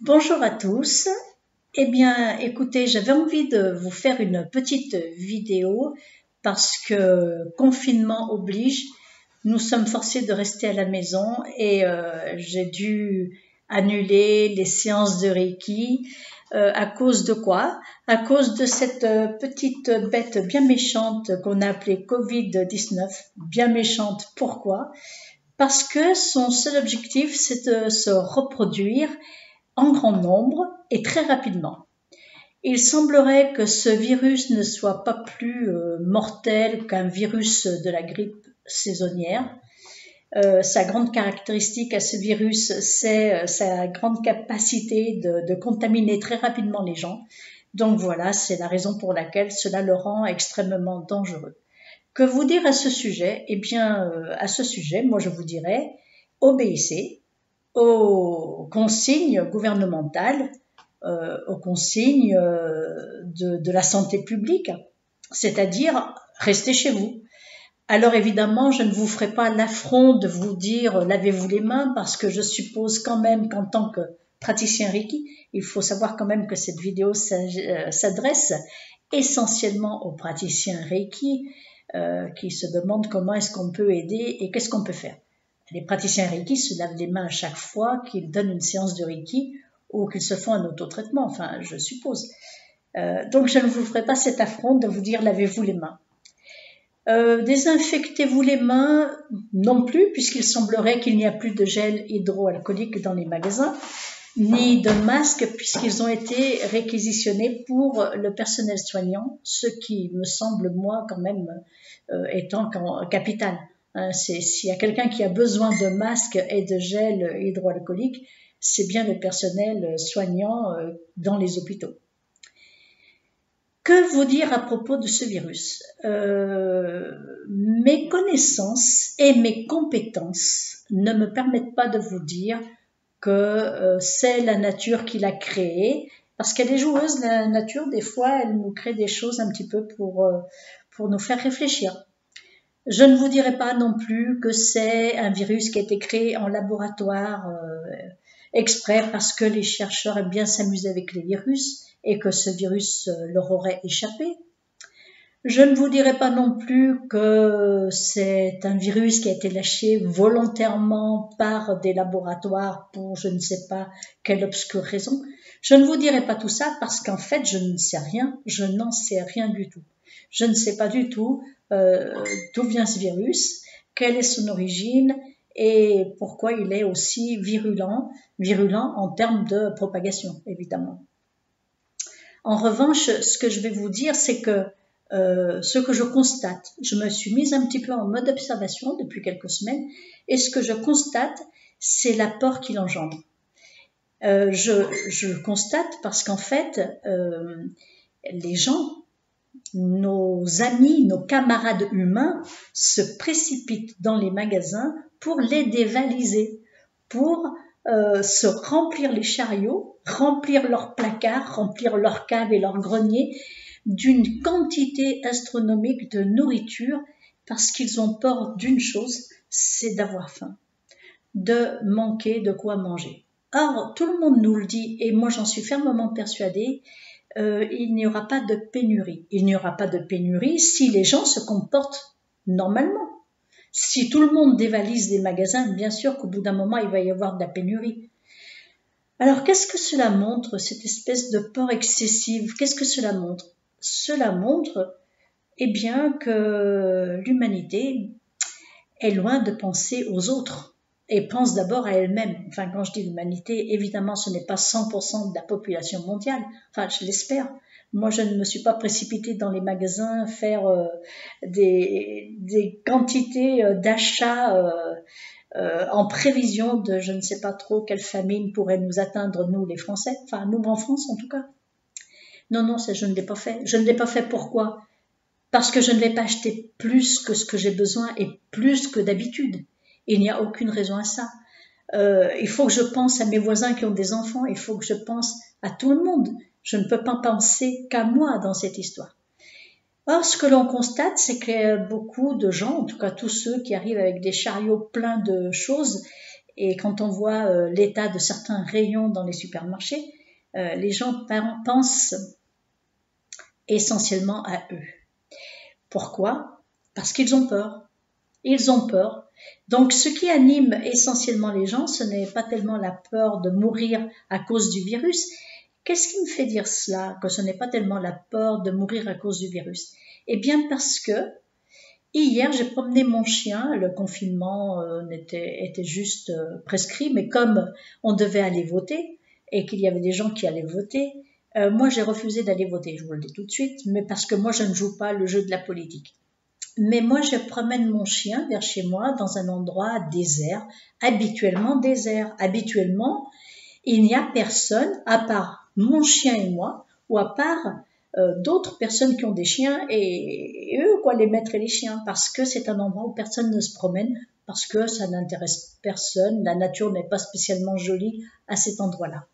Bonjour à tous. Eh bien, écoutez, j'avais envie de vous faire une petite vidéo parce que confinement oblige, nous sommes forcés de rester à la maison et j'ai dû annuler les séances de Reiki. À cause de quoi? À cause de cette petite bête bien méchante qu'on a appelée Covid-19. Bien méchante, pourquoi? Parce que son seul objectif, c'est de se reproduire en grand nombre et très rapidement. Il semblerait que ce virus ne soit pas plus mortel qu'un virus de la grippe saisonnière. Sa grande caractéristique à ce virus, c'est sa grande capacité de contaminer très rapidement les gens. Donc voilà, c'est la raison pour laquelle cela le rend extrêmement dangereux. Que vous dire à ce sujet? Eh bien, à ce sujet, moi je vous dirais, obéissez aux consignes gouvernementales, aux consignes de la santé publique, c'est-à-dire restez chez vous. Alors évidemment, je ne vous ferai pas l'affront de vous dire lavez-vous les mains parce que je suppose quand même qu'en tant que praticien Reiki, il faut savoir quand même que cette vidéo s'adresse essentiellement aux praticiens Reiki qui se demandent comment est-ce qu'on peut aider et qu'est-ce qu'on peut faire. Les praticiens Reiki se lavent les mains à chaque fois qu'ils donnent une séance de Reiki ou qu'ils se font un autotraitement, enfin je suppose. Donc je ne vous ferai pas cet affront de vous dire lavez-vous les mains. Désinfectez-vous les mains non plus, puisqu'il semblerait qu'il n'y a plus de gel hydroalcoolique dans les magasins, ni de masques, puisqu'ils ont été réquisitionnés pour le personnel soignant, ce qui me semble, moi, quand même, étant capital. S'il y a quelqu'un qui a besoin de masques et de gel hydroalcoolique, c'est bien le personnel soignant dans les hôpitaux. Que vous dire à propos de ce virus? Mes connaissances et mes compétences ne me permettent pas de vous dire que c'est la nature qui l'a créé, parce qu'elle est joueuse, la nature, des fois, elle nous crée des choses un petit peu pour nous faire réfléchir. Je ne vous dirai pas non plus que c'est un virus qui a été créé en laboratoire exprès parce que les chercheurs aiment bien s'amuser avec les virus et que ce virus leur aurait échappé. Je ne vous dirai pas non plus que c'est un virus qui a été lâché volontairement par des laboratoires pour je ne sais pas quelle obscure raison. Je ne vous dirai pas tout ça parce qu'en fait, je ne sais rien, je n'en sais rien du tout. Je ne sais pas du tout d'où vient ce virus, quelle est son origine et pourquoi il est aussi virulent en termes de propagation, évidemment. En revanche, ce que je vais vous dire, c'est que ce que je constate, je me suis mise un petit peu en mode observation depuis quelques semaines, et ce que je constate, c'est la peur qu'il engendre. Je constate parce qu'en fait, les gens, nos amis, nos camarades humains se précipitent dans les magasins pour les dévaliser, pour se remplir les chariots, remplir leurs placards, remplir leurs caves et leurs greniers d'une quantité astronomique de nourriture parce qu'ils ont peur d'une chose, c'est d'avoir faim, de manquer de quoi manger. Or, tout le monde nous le dit et moi j'en suis fermement persuadée, il n'y aura pas de pénurie. Il n'y aura pas de pénurie si les gens se comportent normalement. Si tout le monde dévalise des magasins, bien sûr qu'au bout d'un moment, il va y avoir de la pénurie. Alors, qu'est-ce que cela montre, cette espèce de peur excessive? Qu'est-ce que cela montre? Cela montre, eh bien, que l'humanité est loin de penser aux autres et pense d'abord à elle-même. Enfin, quand je dis l'humanité, évidemment, ce n'est pas 100% de la population mondiale. Enfin, je l'espère. Moi, je ne me suis pas précipitée dans les magasins faire des quantités d'achats en prévision de je ne sais pas trop quelle famine pourrait nous atteindre, nous les Français. Enfin, nous en France, en tout cas. Non, ça, je ne l'ai pas fait. Je ne l'ai pas fait pourquoi? Parce que je ne vais pas acheter plus que ce que j'ai besoin et plus que d'habitude. Il n'y a aucune raison à ça. Il faut que je pense à mes voisins qui ont des enfants, il faut que je pense à tout le monde. Je ne peux pas penser qu'à moi dans cette histoire. Or, ce que l'on constate, c'est que beaucoup de gens, en tout cas tous ceux qui arrivent avec des chariots pleins de choses, Et quand on voit l'état de certains rayons dans les supermarchés, les gens pensent essentiellement à eux. Pourquoi? Parce qu'ils ont peur. Ils ont peur. Donc, ce qui anime essentiellement les gens, ce n'est pas tellement la peur de mourir à cause du virus. Qu'est-ce qui me fait dire cela, que ce n'est pas tellement la peur de mourir à cause du virus? Eh bien, parce que hier, j'ai promené mon chien. Le confinement était juste prescrit, mais comme on devait aller voter et qu'il y avait des gens qui allaient voter, moi, j'ai refusé d'aller voter, je vous le dis tout de suite, mais parce que moi, je ne joue pas le jeu de la politique. Mais moi, je promène mon chien vers chez moi dans un endroit désert, habituellement désert. Habituellement, il n'y a personne à part mon chien et moi, ou à part d'autres personnes qui ont des chiens et eux, quoi, les maîtres et les chiens, parce que c'est un endroit où personne ne se promène, parce que ça n'intéresse personne, la nature n'est pas spécialement jolie à cet endroit-là.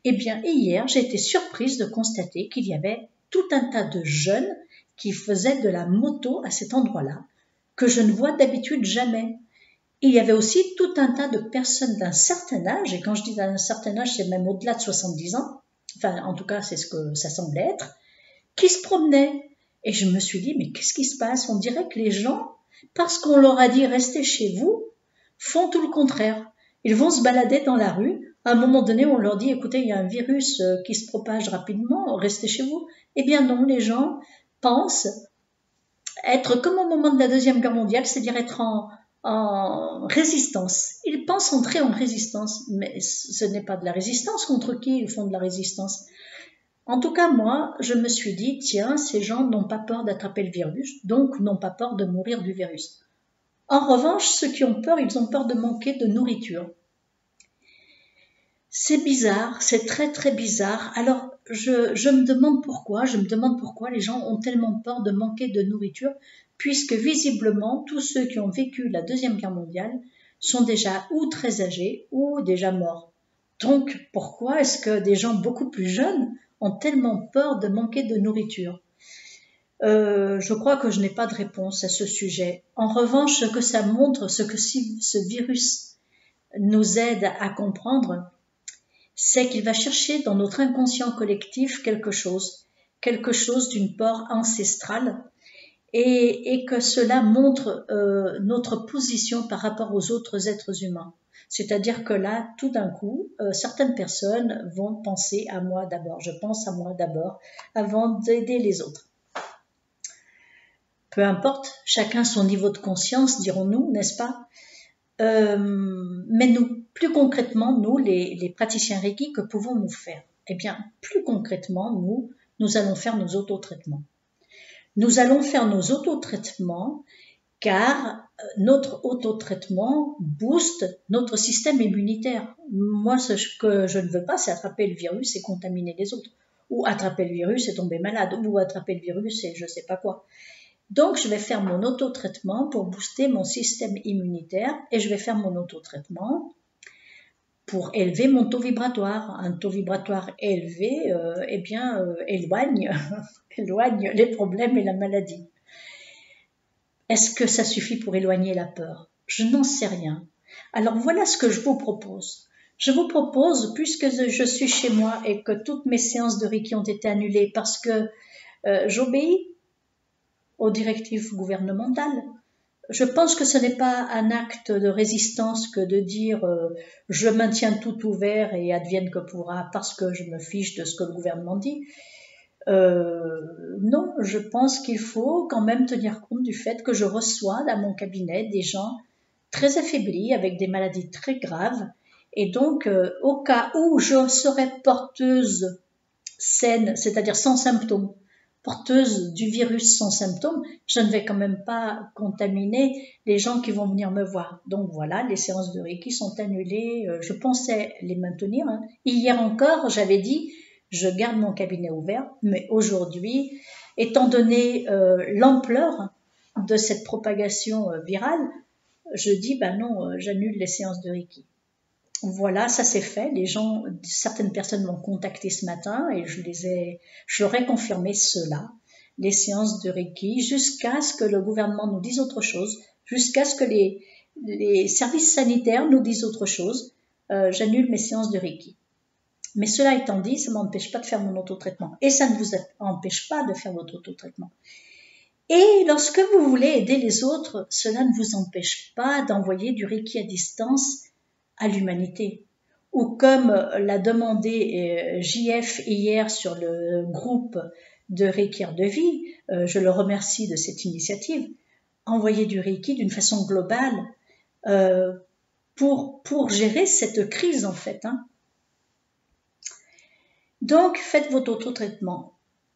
Eh bien, hier, j'ai été surprise de constater qu'il y avait tout un tas de jeunes qui faisaient de la moto à cet endroit-là, que je ne vois d'habitude jamais. Il y avait aussi tout un tas de personnes d'un certain âge, et quand je dis d'un certain âge, c'est même au-delà de 70 ans, enfin, en tout cas, c'est ce que ça semblait être, qui se promenaient. Et je me suis dit, mais qu'est-ce qui se passe? On dirait que les gens, parce qu'on leur a dit restez chez vous, font tout le contraire. Ils vont se balader dans la rue. À un moment donné, on leur dit, écoutez, il y a un virus qui se propage rapidement, restez chez vous. Eh bien non, les gens pensent être comme au moment de la Deuxième Guerre mondiale, c'est-à-dire être en résistance. Ils pensent entrer en résistance, mais ce n'est pas de la résistance. Contre qui ils font de la résistance? En tout cas, moi, je me suis dit, tiens, ces gens n'ont pas peur d'attraper le virus, donc n'ont pas peur de mourir du virus. En revanche, ceux qui ont peur, ils ont peur de manquer de nourriture. C'est bizarre, c'est très très bizarre. Alors, je me demande pourquoi les gens ont tellement peur de manquer de nourriture, puisque visiblement, tous ceux qui ont vécu la Deuxième Guerre mondiale sont déjà ou très âgés ou déjà morts. Donc, pourquoi est-ce que des gens beaucoup plus jeunes ont tellement peur de manquer de nourriture? Je crois que je n'ai pas de réponse à ce sujet. En revanche, ce que ça montre, ce que ce virus nous aide à comprendre, c'est qu'il va chercher dans notre inconscient collectif quelque chose d'une peur ancestrale, et que cela montre notre position par rapport aux autres êtres humains. C'est-à-dire que là, tout d'un coup, certaines personnes vont penser à moi d'abord. Je pense à moi d'abord avant d'aider les autres. Peu importe, chacun son niveau de conscience, dirons-nous, n'est-ce pas? Mais nous, plus concrètement, nous, les praticiens Reiki, que pouvons-nous faire? Eh bien, plus concrètement, nous allons faire nos autotraitements. Nous allons faire nos autotraitements car notre autotraitement booste notre système immunitaire. Moi, ce que je ne veux pas, c'est attraper le virus et contaminer les autres. Ou attraper le virus et tomber malade. Ou attraper le virus et je ne sais pas quoi. Donc, je vais faire mon autotraitement pour booster mon système immunitaire et je vais faire mon autotraitement pour élever mon taux vibratoire. Un taux vibratoire élevé, éloigne les problèmes et la maladie. Est-ce que ça suffit pour éloigner la peur? Je n'en sais rien. Alors voilà ce que je vous propose. Je vous propose, puisque je suis chez moi et que toutes mes séances de Reiki ont été annulées parce que j'obéis aux directives gouvernementales. Je pense que ce n'est pas un acte de résistance que de dire je maintiens tout ouvert et advienne que pourra parce que je me fiche de ce que le gouvernement dit. Non, je pense qu'il faut quand même tenir compte du fait que je reçois dans mon cabinet des gens très affaiblis avec des maladies très graves et donc au cas où je serais porteuse saine, c'est-à-dire sans symptômes, porteuse du virus sans symptômes, je ne vais quand même pas contaminer les gens qui vont venir me voir. Donc voilà, les séances de Reiki sont annulées. Je pensais les maintenir. Hier encore, j'avais dit, je garde mon cabinet ouvert, mais aujourd'hui, étant donné l'ampleur de cette propagation virale, je dis, ben non, j'annule les séances de Reiki. Voilà, ça s'est fait. Certaines personnes m'ont contacté ce matin et je leur ai confirmé cela, les séances de Reiki, jusqu'à ce que le gouvernement nous dise autre chose, jusqu'à ce que les services sanitaires nous disent autre chose. J'annule mes séances de Reiki. Mais cela étant dit, ça ne m'empêche pas de faire mon autotraitement. Et ça ne vous empêche pas de faire votre autotraitement. Et lorsque vous voulez aider les autres, cela ne vous empêche pas d'envoyer du Reiki à distance à l'humanité. Ou comme l'a demandé JF hier sur le groupe de Reiki de vie, je le remercie de cette initiative, envoyer du Reiki d'une façon globale pour gérer cette crise en fait. Donc faites votre autotraitement.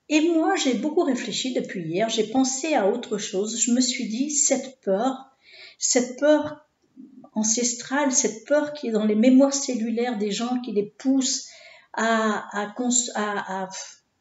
Et moi j'ai beaucoup réfléchi depuis hier, j'ai pensé à autre chose, je me suis dit cette peur ancestrale, cette peur qui est dans les mémoires cellulaires des gens qui les poussent pas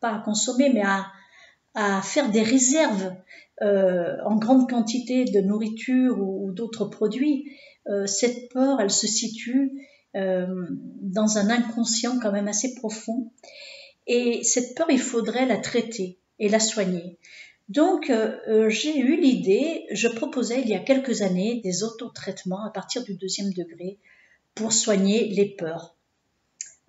à consommer, mais à faire des réserves en grande quantité de nourriture ou d'autres produits. Cette peur, elle se situe dans un inconscient quand même assez profond. Et cette peur, il faudrait la traiter et la soigner. Donc, j'ai eu l'idée, je proposais il y a quelques années des autotraitements à partir du 2e degré pour soigner les peurs.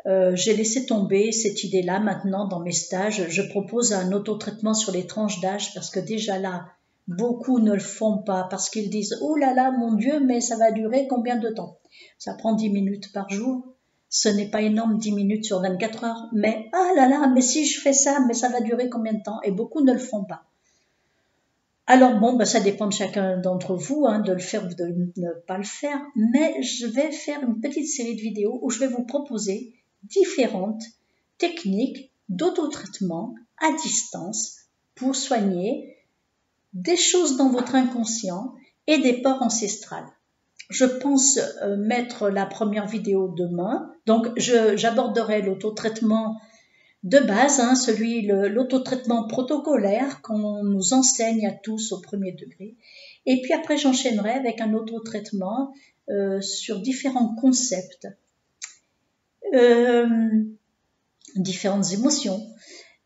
J'ai laissé tomber cette idée-là maintenant dans mes stages. Je propose un autotraitement sur les tranches d'âge parce que déjà là, beaucoup ne le font pas parce qu'ils disent « Oh là là, mon Dieu, mais ça va durer combien de temps ?» Ça prend 10 minutes par jour. Ce n'est pas énorme, 10 minutes sur 24 heures. Mais ah là là, mais si je fais ça, mais ça va durer combien de temps? Et beaucoup ne le font pas. Alors bon, ça dépend de chacun d'entre vous, de le faire ou de ne pas le faire, mais je vais faire une petite série de vidéos où je vais vous proposer différentes techniques d'autotraitement à distance pour soigner des choses dans votre inconscient et des peurs ancestrales. Je pense mettre la première vidéo demain, donc j'aborderai l'autotraitement de base, l'autotraitement protocolaire qu'on nous enseigne à tous au 1er degré. Et puis après, j'enchaînerai avec un autotraitement sur différents concepts, différentes émotions.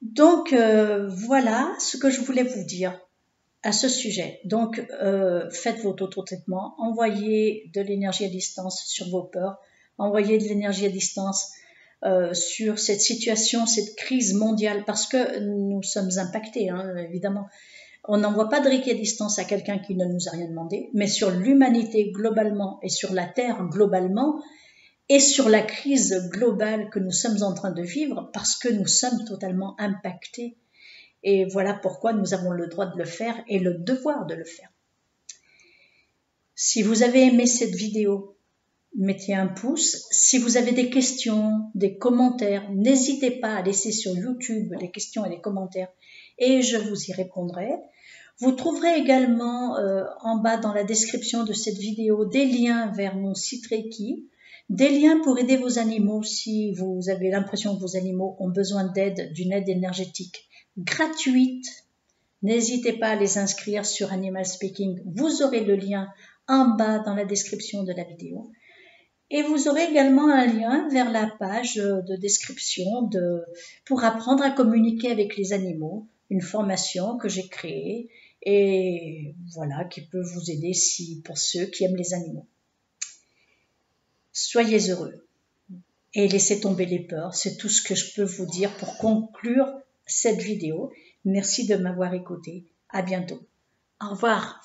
Donc, voilà ce que je voulais vous dire à ce sujet. Donc, faites votre autotraitement, envoyez de l'énergie à distance sur vos peurs, envoyez de l'énergie à distance sur cette situation, cette crise mondiale, parce que nous sommes impactés, évidemment. On n'envoie pas de Reiki à distance à quelqu'un qui ne nous a rien demandé, mais sur l'humanité globalement et sur la Terre globalement et sur la crise globale que nous sommes en train de vivre parce que nous sommes totalement impactés. Et voilà pourquoi nous avons le droit de le faire et le devoir de le faire. Si vous avez aimé cette vidéo, mettez un pouce. Si vous avez des questions, des commentaires, n'hésitez pas à laisser sur YouTube les questions et les commentaires et je vous y répondrai. Vous trouverez également en bas dans la description de cette vidéo des liens vers mon site Reiki, des liens pour aider vos animaux si vous avez l'impression que vos animaux ont besoin d'aide, d'une aide énergétique gratuite. N'hésitez pas à les inscrire sur Animal Speaking. Vous aurez le lien en bas dans la description de la vidéo. Et vous aurez également un lien vers la page de description pour apprendre à communiquer avec les animaux, une formation que j'ai créée et voilà, qui peut vous aider pour ceux qui aiment les animaux. Soyez heureux et laissez tomber les peurs. C'est tout ce que je peux vous dire pour conclure cette vidéo. Merci de m'avoir écouté. À bientôt. Au revoir.